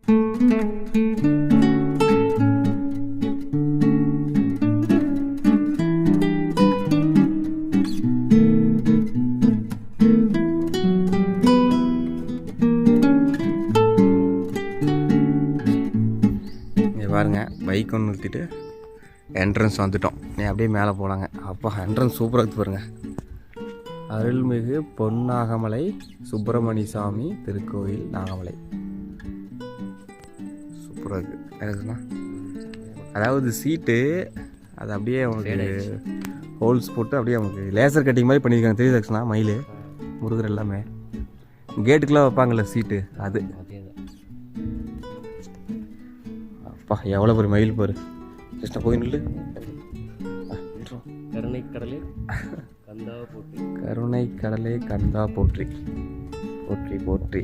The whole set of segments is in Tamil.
பாருங்க பைக் ஒன்று நிறுத்திட்டு என்ட்ரன்ஸ் வந்துட்டோம். நீ அப்படியே மேலே போகலாங்க. அப்பா என்ட்ரன்ஸ் சூப்பராக இருக்குது பாருங்க. அருள்மிகு பொன்னாகமலை சுப்பிரமணிய சாமி திருக்கோயில் நாகமலை. சூப்பராக இருக்குது எனக்குண்ணா. அதாவது சீட்டு அது அப்படியே அவங்களுக்கு ஹோல்ஸ் போட்டு அப்படியே அவங்களுக்கு லேசர் கட்டிங் மாதிரி பண்ணியிருக்காங்க. தெரியுதாச்சுண்ணா மயில் முருகர் எல்லாமே கேட்டுக்கெலாம் வைப்பாங்கள்ல சீட்டு அது. அப்பா எவ்வளோ பெரிய மயில் பாரு. கிருஷ்ணா போய் நில்லு. கருணை கடலே கந்தா போற்றி. கருணை கடலே கந்தா போற்றி. போற்றி போற்றி.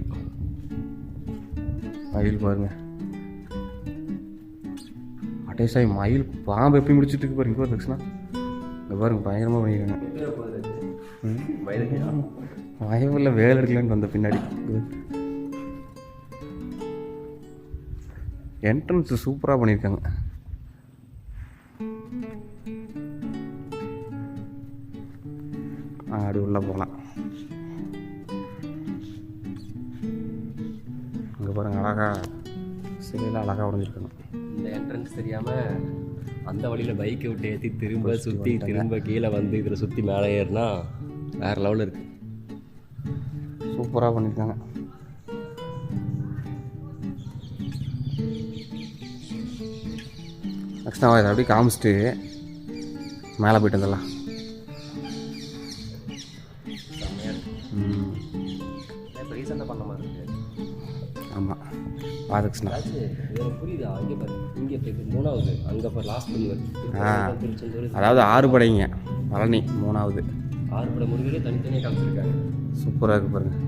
மயில் பாருங்க. அட்டேசாய் மயில் பாம்பு எப்படி முடிச்சுட்டு இருக்கு பாருங்க. இங்கே கிருஷ்ணா இங்கே பாருங்க பயங்கரமாக பண்ணியிருக்காங்க. வயவில் வேலை எடுக்கலான்னு வந்த பின்னாடி. என்ட்ரன்ஸ் சூப்பராக பண்ணியிருக்காங்க. அப்படி உள்ளே போகலாம். இங்கே பாருங்கள் அழகாக சிலையில் அழகாக உடஞ்சிருக்கணும். இந்த என்ட்ரன்ஸ் தெரியாமல் அந்த வழியில் பைக்கை விட்டு ஏற்றி திரும்ப சுற்றி திரும்ப கீழே வந்து இதில் சுற்றி மேலே ஏறினா வேறு லெவலில் இருக்குது. சூப்பராக பண்ணியிருக்காங்க. நெக்ஸ்ட் நான் இதை அப்படியே காமிச்சிட்டு மேலே போய்ட்டு வந்துடலாம். ரீசெண்டாக பண்ண மாதிரி இருக்குது. ஆமாம் பாதகிருஷ்ணா புரியுதா? அங்கே பாரு, இங்கே மூணாவது அங்கே பாரு லாஸ்ட் வருது. அதாவது 6 படைங்க பழனி 3வது 6 படை முருகரே தனித்தனியாக காமிச்சிருக்காங்க. சூப்பராக இருக்குது பாருங்கள்.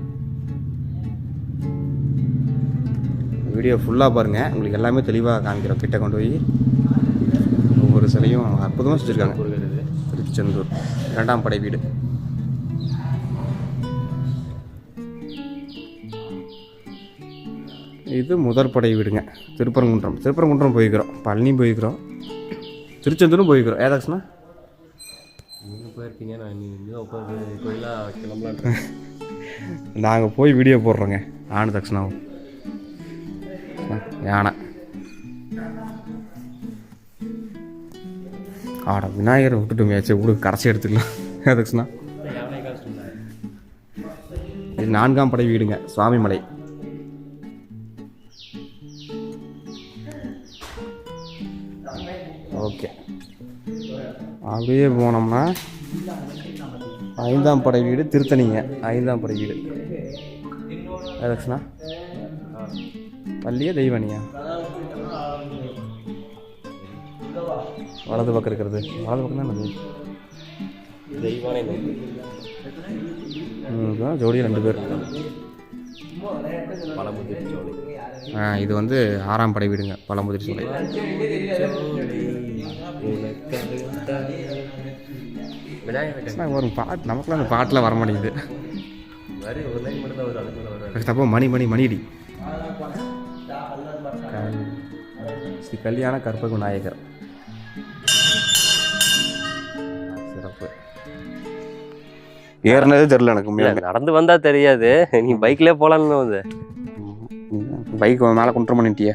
வீடியோ ஃபுல்லாக பாருங்கள், உங்களுக்கு எல்லாமே தெளிவாக காமிக்கிறோம். கிட்ட கொண்டு போய் ஒவ்வொரு சிலையும் அற்புதமாக செஞ்சுருக்காங்க. திருச்செந்தூர் 2ஆம் படை வீடு. இது முதற் படை வீடுங்க. திருப்பரங்குன்றம் போய்க்கிறோம், பழனி போய்க்கிறோம், திருச்செந்தூரும் போய்க்கிறோம். ஏதாச்சுன்னா நீங்கள் போயிருப்பீங்க. நான் இன்னும் கோயிலாக கிளம்பலான். நாங்கள் போய் வீடியோ போடுறோங்க. நானும் தக்ஷனாவும் யானை. ஆட விநாயகரை விட்டுட்டு மேட்சை விடு, கரைச்சி எடுத்துக்கலாம். தக்ஷனா இது 4ஆம் படை வீடுங்க, சுவாமிமலை. ஓகே அப்படியே போனோம்னா 5ஆம் படை வீடு திருத்தணிங்க. 5ஆம் படை வீடு தக்ஷனா பள்ளியா தெய்வானியா? வலது பக்கம் இருக்கிறது. வலது பக்கம் தான் தெய்வானை ஜோடியாக 2 பேர். பழமுதிர் சோலை. இது வந்து 6ஆம் படை வீடுங்க, பழமுதிர் சோலை. வரும் பாட்டு நமக்குலாம் அந்த பாட்டில் வர மாட்டேங்குது. தப்போ மணிடி ஸ்ரீ கல்யாண கற்பக விநாயகர். சிறப்பு. ஏறினதே தெரியல எனக்கு. நடந்து வந்தா தெரியாது, நீ பைக்லேயே போகலான்னு வந்து பைக் மேலே கொண்டு பண்ணிட்டியே.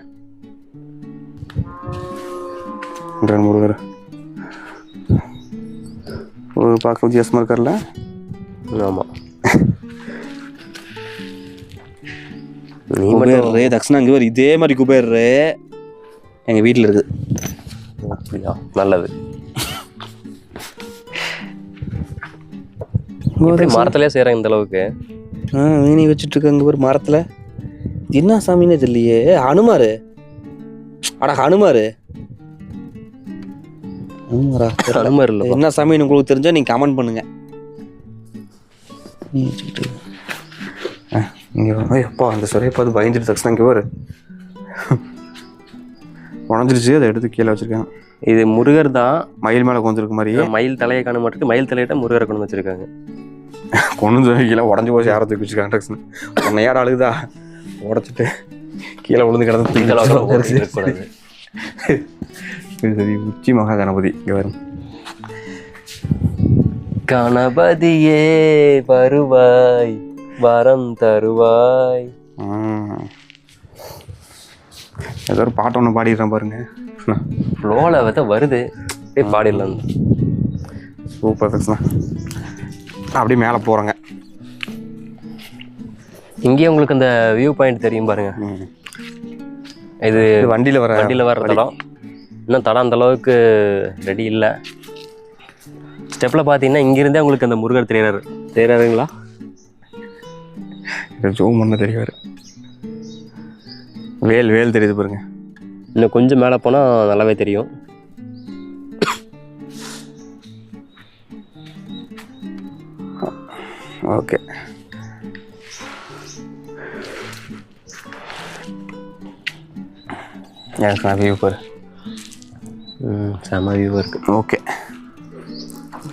முருகர் ஒரு பார்க்க வித்தியாசமாக இருக்கார்ல. ஆமாம். நீ மட்டும் தக்ஷனா இங்கே வரும். இதே மாதிரி குபேர் எங்கள் வீட்டில் இருக்குது. அப்படியா? நல்லது. மரத்துலேயே செய்கிறாங்க இந்த அளவுக்கு. வீணி வச்சுட்டு அங்கே ஒரு மரத்தில் என்ன சாமின்னு தெரியலையே. ஹனுமாரு. அட ஹனுமாரு இல்லை என்ன சாமின்னு உங்களுக்கு தெரிஞ்சா நீங்கள் கமெண்ட் பண்ணுங்க. அப்பா அந்த சிலையை பார்த்து பயந்துட்டு தக்ஷனா இங்கே ஒரு உடஞ்சிருச்சு. அதை எடுத்து கீழே வச்சிருக்காங்க. இது முருகர் தான். மயில் மேலே கொஞ்சிருக்கு மாதிரி. மயில் தலையை காண மாட்டேங்குது. மயில் தலையிட்ட முருகரை கொண்டு வச்சிருக்காங்க. கொண்டு கீழே உடஞ்சி போய் யாரை தூக்கி வச்சுருக்காங்க. தக்ஷனா உன்னையாட அழுகுதா உடச்சிட்டு கீழே விழுந்து இந்த அளவுக்கு கிடந்து இருக்கக்கூடாது. சரி உச்சி மகா கணபதி இங்கே வரும். கணபதியே வருவாய் வரம் தருவாய். ஏதோ ஒரு பாட்டு ஒன்று பாடிடுறேன் பாருங்க. ஃப்ளோவில் வருது அப்படியே பாடிடலாம். சூப்பர் தக்ஷனா. அப்படியே மேலே போகிறோங்க. இங்கேயே உங்களுக்கு அந்த வியூ பாயிண்ட் தெரியும் பாருங்க. இது வண்டியில் வர தடம். இன்னும் தடம் அந்த அளவுக்கு ரெடி இல்லை. ஸ்டெப்பில் பார்த்தீங்கன்னா இங்கிருந்தே உங்களுக்கு அந்த முருகர் தெரியாருங்களா? ஜூம் பண்ண தெரியாது. வேல் தெரியுது பாருங்க. இன்னும் கொஞ்சம் மேலே போனால் நல்லாவே தெரியும். ஓகே. எனக்கு நான் வியூ பாரு. செம வியூவாக இருக்குது. ஓகே.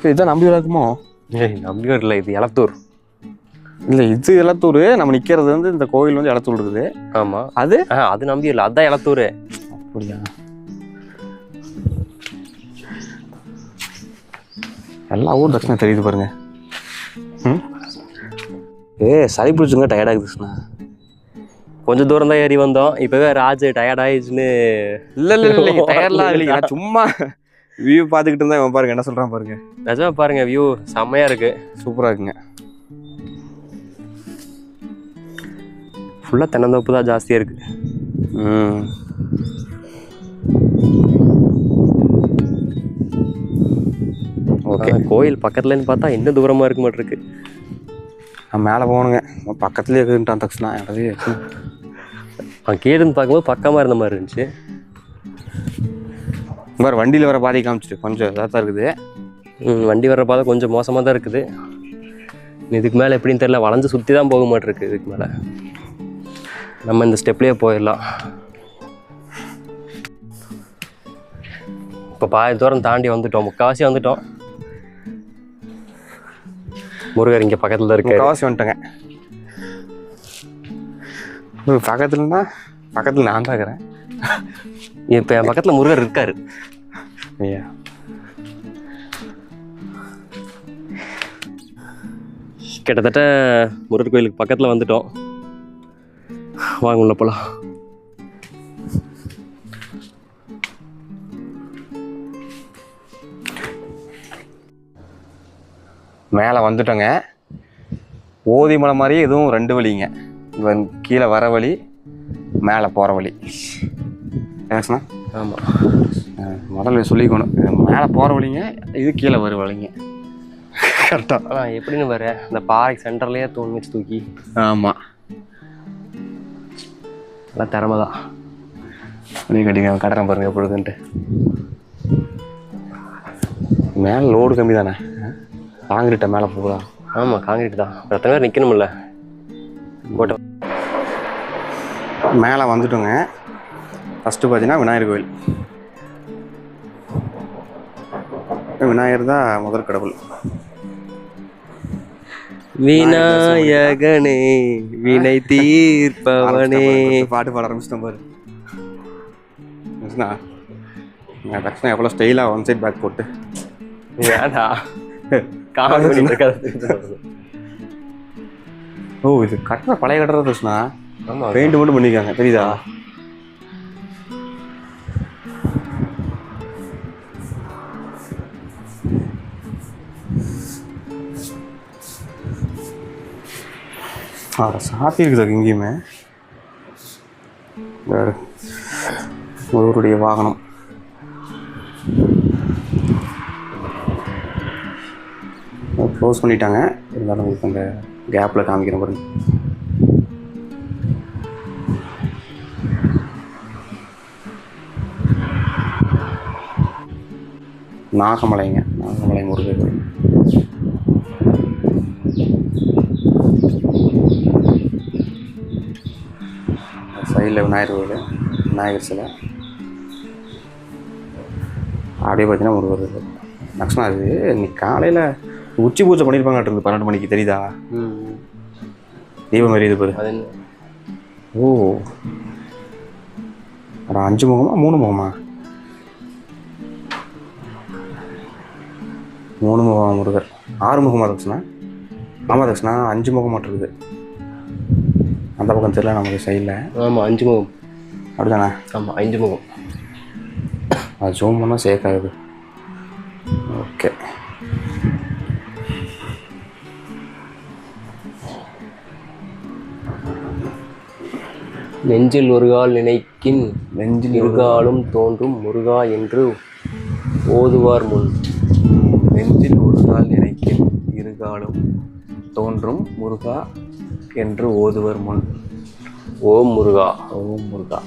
இதுதான் நம்பியூர் இருக்குமோ? நம்பியூர் இல்லை, இது எலத்தூர். இல்லை, இது எலத்தூர். நம்ம நிற்கிறது வந்து இந்த கோவில் வந்து எலத்தூர் இருக்குது. ஆமாம். அது நம்பியூர் இல்லை, அதுதான் எலத்தூர். அப்படியா? எல்லா ஊர் தட்சணா தெரியுது பாருங்க. சளி பிடிச்சுங்க, டயர்டாகுதுண்ணா. கொஞ்சம் தூரம் தான் ஏறி வந்தோம். இப்போவே ராஜ் டயர்டாயிடுச்சுன்னு. இல்லை டயர்லாம் இல்லைங்க, சும்மா வியூ பார்த்துக்கிட்டு இருந்தா இவன் பாருங்க என்ன சொல்கிறான் பாருங்க. நிஜமா பாருங்க, வியூ செம்மையாக இருக்குது. சூப்பராக இருக்குங்க. ஃபுல்லாக தென்னந்தோப்பு தான் ஜாஸ்தியாக இருக்குது. ஓகே. கோயில் பக்கத்துலன்னு பார்த்தா இன்னும் தூரமாக இருக்க மாட்டிருக்கு. நான் மேலே போகணுங்க. பக்கத்துலேயே இருக்குன்ட்டான் தக்ஷனா. எனது கீழேருந்து பார்க்கும்போது பக்கமாக இருந்த மாதிரி இருந்துச்சு. வேறு வண்டியில் வர பாதை காமிச்சிட்டு கொஞ்சம் இதாக தான் இருக்குது. வண்டி வர பாதை கொஞ்சம் மோசமாக தான் இருக்குது. இதுக்கு மேலே எப்படின்னு தெரியல, வளைஞ்சு சுற்றி தான் போக மாட்டிருக்கு. இதுக்கு மேலே நம்ம இந்த ஸ்டெப்லேயே போயிடலாம். இப்போ பாதி தூரம் தாண்டி வந்துட்டோம், முக்கால்வாசி வந்துட்டோம். முருகர் இங்கே பக்கத்தில் தான் இருக்கு. முக்கால்வாசி வந்துட்டேங்க. பக்கத்தில் நான் தான் இருக்கிறேன். இப்போ என் பக்கத்தில் முருகர் இருக்காரு. ஐயா, கிட்டத்தட்ட முருகர் கோயிலுக்கு பக்கத்தில் வந்துட்டோம். வாங்க உள்ள போகலாம். மேலே வந்துட்டோங்க. ஓதி மலை மாதிரியே இதுவும் 2 வழிங்க. கீழே வர வழி, மேலே போகிற வழி. ஏன்னா ஆமாம், முதல்ல சொல்லிக்கணும். மேலே போகிற வழிங்க, இது கீழே வர வழிங்க. கரெக்டாக. ஆனால் எப்படின்னு வர இந்த பாறை சென்டர்லேயே தூண் வச்சு தூக்கி. ஆமாம், நல்லா திறமை தான். அப்படியே கட்டிங்க கட்டுறேன் பாருங்க எப்பொழுதுன்ட்டு. மேலே லோடு கம்மி தானே, காங்கிரீட்டை மேலே போகுதா? ஆமாம், காங்கிரீட் தான். எத்தனை பேர் நிற்கணும்ல போட்டோ. மேலே வந்துட்டோங்க. ஃபஸ்ட்டு பார்த்தீங்கன்னா விநாயகர் கோயில். விநாயகர் தான் முதல் கடவுள். விநாயகனே வினை தீர்ப்பவனே. பாட்டு பாட ஆரம்பிச்சிட்டோம் பாரு. தக்ஷனா எவ்வளோ ஸ்டைலாக ஒன் சைட் பேக் போட்டு. ஏடா காமெடி இருக்காது. ஓ, இது கட்டுற பழைய கட்டுறது தக்ஷனா. ஆமாம், பெயிண்ட் மட்டும் பண்ணியிருக்காங்க தெரியுதா? சாத்தி இருக்குது எங்கேயுமே. ஒருவருடைய வாகனம். க்ளோஸ் பண்ணிட்டாங்க. இருந்தாலும் உங்களுக்கு அந்த கேப்பில் காமிக்கிற பாருங்க. நாகமலைங்க, நாகமலை முருகர். சைடில் விநாயகர் கோயில், விநாயகர் சிலை. அப்படியே பார்த்தீங்கன்னா முருகர். லக்ஷ்மணா அது இன்னைக்கு காலையில் உச்சி பூஜை பண்ணியிருப்பாங்க 12 மணிக்கு தெரியுதா? தீபம் எரியுது பாரு. ஓ, அப்புறம் 5 முகமா 3 முகமா? 3 முகம் முருகர். 6 முகமா தக்ஷனா? ஆமாம் தக்ஷனா, 5 முகம் மட்டும் இருக்குது. அந்த பக்கம் தெரியல நமக்கு சைடில். ஆமாம் 5 முகம். அப்படிதானே? ஆமாம் 5 முகம். அது ஜூம் பண்ணால் சேக் ஆகுது. ஓகே. நெஞ்சில் ஒரு கால் நினைக்கின் நெஞ்சில் இருகாலும் தோன்றும் முருகா என்று ஓதுவார் முன். நெஞ்சில் ஒரு கால் நினைக்கின் இருகாலும் தோன்றும் முருகா என்று ஓதுவர் முன். ஓம் முருகா. ஓம் முருகா.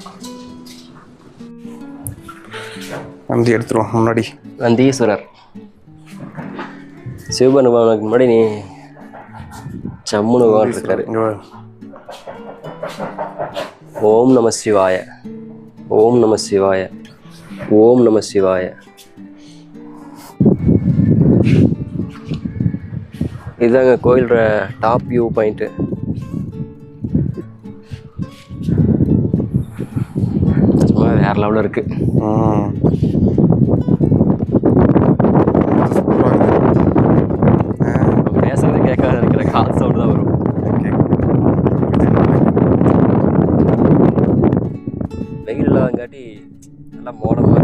நந்தி எடுத்துருவோம் முன்னாடி. நந்தீஸ்வரர் சிவபெருமானுக்கு முன்னாடி நீ சம்முனு இருக்காரு. ஓம் நம சிவாய, ஓம் நம சிவாய, ஓம் நம சிவாய. இதுதாங்க கோயிலோட டாப் வியூ பாயிண்ட்டு. சும்மா வேற லெவலில் இருக்கு. பேசுறது கேட்காத இருக்கிற கால் சவுண்ட் தான் வரும். வெயில் இல்லாதங்காட்டி நல்லா மோடமாக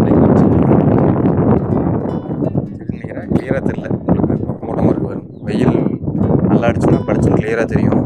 கிளியராக தெரியல உங்களுக்கு. மோடமாக இருக்கு. வெயில் நல்லா அடிச்சுன்னா படிச்சுன்னு கிளியராக தெரியும்.